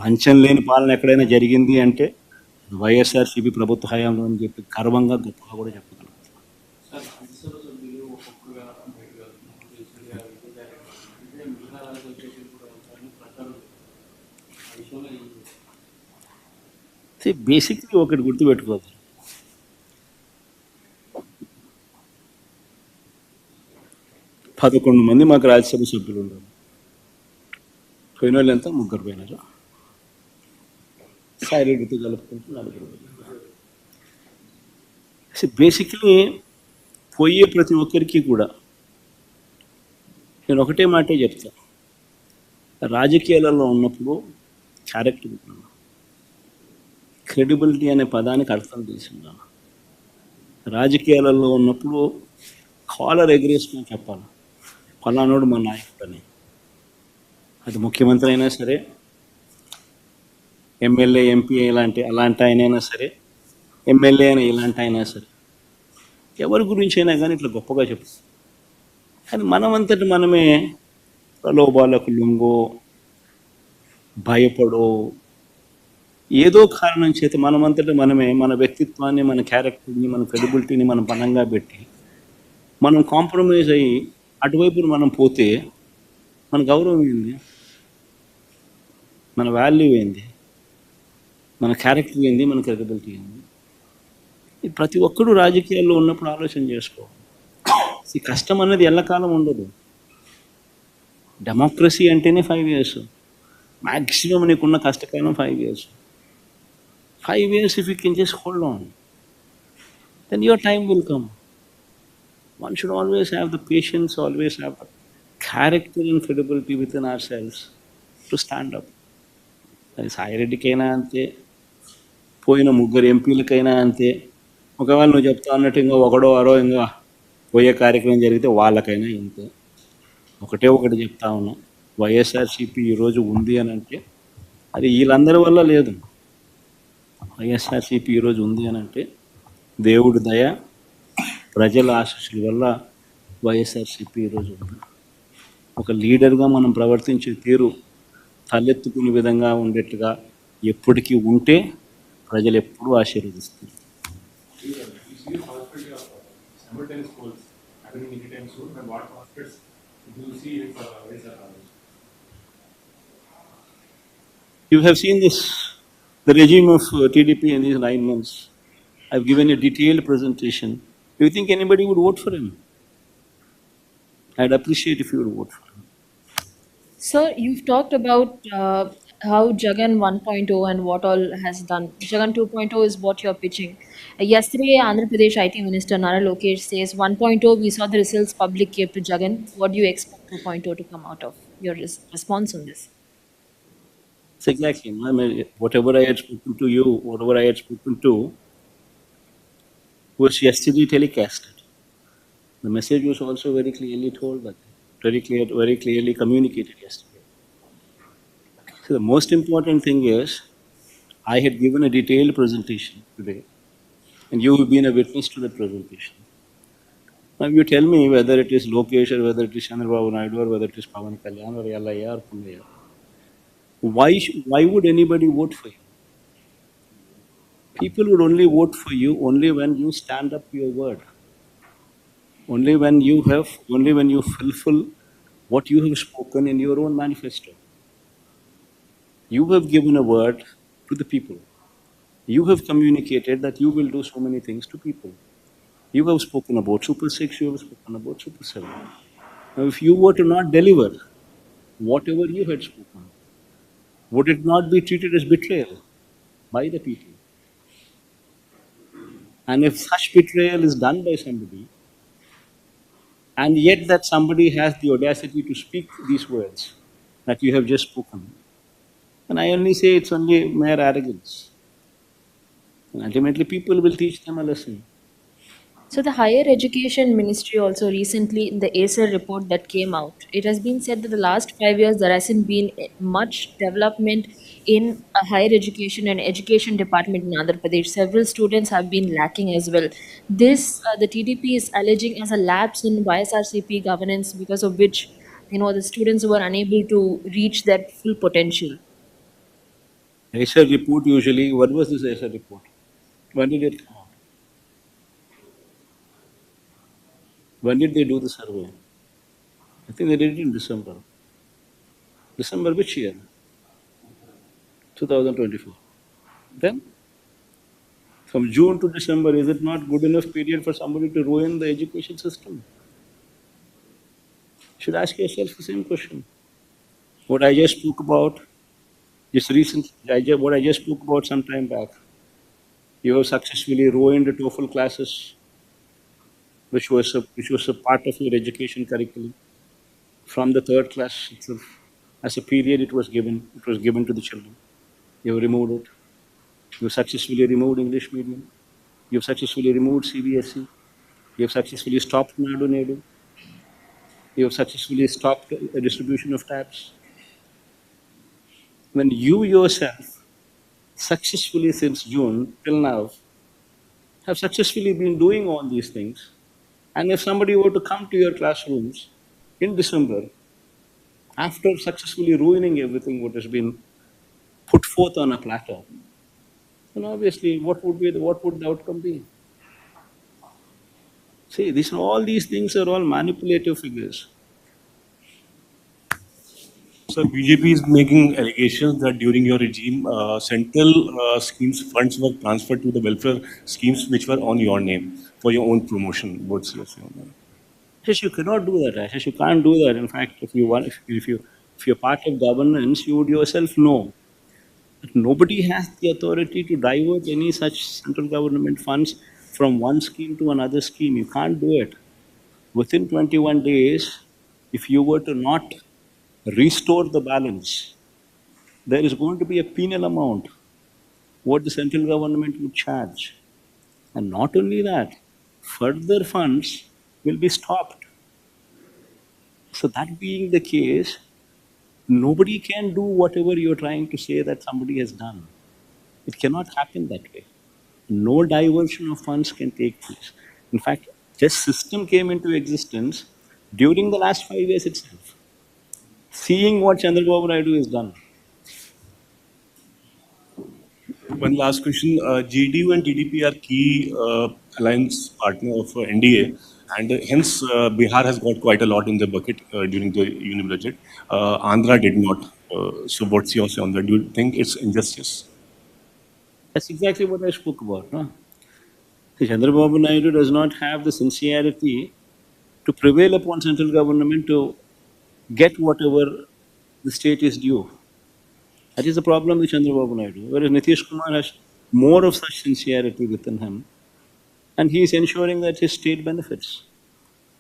లంచం లేని పాలన ఎక్కడైనా జరిగింది అంటే వైఎస్ఆర్సీపీ ప్రభుత్వ హయాంలో అని చెప్పి గర్వంగా గొప్పగా కూడా చెప్పగలం. బేసిక్లీ ఒకటి గుర్తుపెట్టుకోవాలి, 11 మంది మాకు రాజ్యసభ సభ్యులు ఉన్నారు. పోయిన వాళ్ళు ఎంత? 3 పోయినారు. సాయిరెడ్డితో కలుపుకుంటూ 4 బేసిక్లీ పోయే ప్రతి ఒక్కరికి కూడా నేను ఒకటే మాటే చెప్తా, రాజకీయాలలో ఉన్నప్పుడు క్యారెక్టర్ ఉన్నాను, క్రెడిబిలిటీ అనే పదానికి అర్థం తెలిసిందాను. రాజకీయాలలో ఉన్నప్పుడు కాలర్ ఎగరేసుకొని చెప్పాలి, ఫలానోడు మా నాయకుడు అని. అది ముఖ్యమంత్రి అయినా సరే, ఎమ్మెల్యే ఎంపీ అలాంటి ఆయనైనా సరే, ఎమ్మెల్యే అయినా ఇలాంటి అయినా సరే, ఎవరి గురించి అయినా కానీ ఇట్లా గొప్పగా చెప్తాం. కానీ మనమంతటి మనమే ప్రలోభాలకు లొంగో, భయపడో, ఏదో కారణం చేత మనమంతటి మనమే మన వ్యక్తిత్వాన్ని, మన క్యారెక్టర్ని, మన క్రెడిబిలిటీని మనం పనంగా పెట్టి మనం కాంప్రమైజ్ అయ్యి అటువైపు మనం పోతే మన గౌరవం ఏంది, మన వాల్యూ ఏంది, మన క్యారెక్టర్ ఏంది, మన క్రెడిబిలిటీ ఏంది? ఇది ప్రతి ఒక్కరూ రాజకీయాల్లో ఉన్నప్పుడు ఆలోచన చేసుకో. ఈ కష్టం అనేది ఎల్లకాలం ఉండదు. డెమోక్రసీ అంటేనే 5 years, మ్యాక్సిమం నీకున్న కష్టకాలం 5 years. 5 years if you can just hold on, then your time will come. One should always have the patience, always have the character and credibility within ourselves to stand up. అది సాయిరెడ్డికైనా అంతే, పోయిన 3 ఎంపీలకైనా అంతే. ఒకవేళ నువ్వు చెప్తా అన్నట్టు ఇంకా ఒకడో అరో ఇంకా పోయే కార్యక్రమం జరిగితే వాళ్ళకైనా ఇంతే. ఒకటి చెప్తా ఉన్నా, వైఎస్ఆర్సీపీ ఈరోజు ఉంది అని అంటే అది వీళ్ళందరి వల్ల లేదు. వైఎస్ఆర్సీపీ ఈరోజు ఉంది అని అంటే దేవుడి దయ, ప్రజల ఆశీస్సుల వల్ల వైఎస్ఆర్సీపీ ఈరోజు ఉంది. ఒక లీడర్గా మనం ప్రవర్తించే తీరు తలెత్తుకునే విధంగా ఉండేట్టుగా ఎప్పటికీ ఉంటే ప్రజలు ఎప్పుడూ ఆశీర్వదిస్తారు. You have seen this, the regime of TDP in these 9 months. I've given a detailed presentation. Do you think anybody would vote for him? I'd appreciate if you would vote for him. Sir, you've talked about how Jagan 1.0 and what all has done. Jagan 2.0 is what you're pitching. Yesterday, Andhra Pradesh IT Minister Nara Lokesh says 1.0, we saw the results public gave to Jagan. What do you expect 2.0 to come out of? Your response on this? It's exactly. I mean, whatever I had spoken to you, whatever I had spoken to, was yesterday telecasted. The message was also very clearly told, but very clearly communicated yesterday. So the most important thing is, I had given a detailed presentation today, and you have been a witness to that presentation. Now you tell me whether it is Lokesh or whether it is Chandrababu Naidu or whether it is Pawan Kalyan or Yallaya or Punnaya. Why would anybody vote for you? People would only vote for you only when you stand up your word. Only when you fulfill what you have spoken in your own manifesto. You have given a word to the people. You have communicated that you will do so many things to people. You have spoken about Super 6, you have spoken about Super 7. Now, if you were to not deliver whatever you had spoken, would it not be treated as betrayal by the people? And if such betrayal is done by somebody, and yet that somebody has the audacity to speak these words that you have just spoken, and I only say it's only mere arrogance. And ultimately, people will teach them a lesson. So the Higher Education Ministry also recently, in the ACER report that came out, it has been said that the last 5 years there hasn't been much development in a higher education and education department in Andhra Pradesh. Several students have been lacking as well. This, the TDP is alleging as a lapse in YSRCP governance, because of which, the students were unable to reach their full potential. Acer report usually, what was this Acer report? When did it come out? When did they do the survey? I think they did it in December. December which year? 2024. Then, from June to December, is it not good enough period for somebody to ruin the education system? You should ask yourself the same question. What I just spoke about, what I just spoke about some time back, you have successfully ruined the TOEFL classes, which was a part of your education curriculum from the third class itself. As a period, it was given to the children. You have removed it. You have successfully removed English medium. You have successfully removed CBSE. You have successfully stopped Nadu Nedu. You have successfully stopped a distribution of tabs. When you yourself, successfully since June till now, have successfully been doing all these things, and if somebody were to come to your classrooms in December, after successfully ruining everything what has been put forth on a platter, then obviously what would the outcome be? See, all these things are all manipulative figures. So BJP is making allegations that during your regime, central schemes funds were transferred to the welfare schemes which were on your name for your own promotion. What's your say on that? Yes, you cannot do that, Ashish. You can't do that. In fact, if you're part of governance, you would yourself know that nobody has the authority to divert any such central government funds from one scheme to another scheme. You can't do it. Within 21 days, if you were to not restore the balance, there is going to be a penal amount what the central government would charge. And not only that, further funds will be stopped. So, that being the case, nobody can do whatever you're trying to say that somebody has done. It cannot happen that way. No diversion of funds can take place. In fact, this system came into existence during the last 5 years itself. Seeing what Chandrababu Naidu has done. One last question. JDU and TDP are key alliance partner of NDA, and hence Bihar has got quite a lot in the bucket during the union budget. Andhra did not. So what's your say on that? Do you think it's injustice? That's exactly what I spoke about. No? See, Chandrababu Naidu does not have the sincerity to prevail upon central government to get whatever the state is due. That is the problem with Chandrababu Naidu. Whereas Nitish Kumar has more of such sincerity within him, and he is ensuring that his state benefits.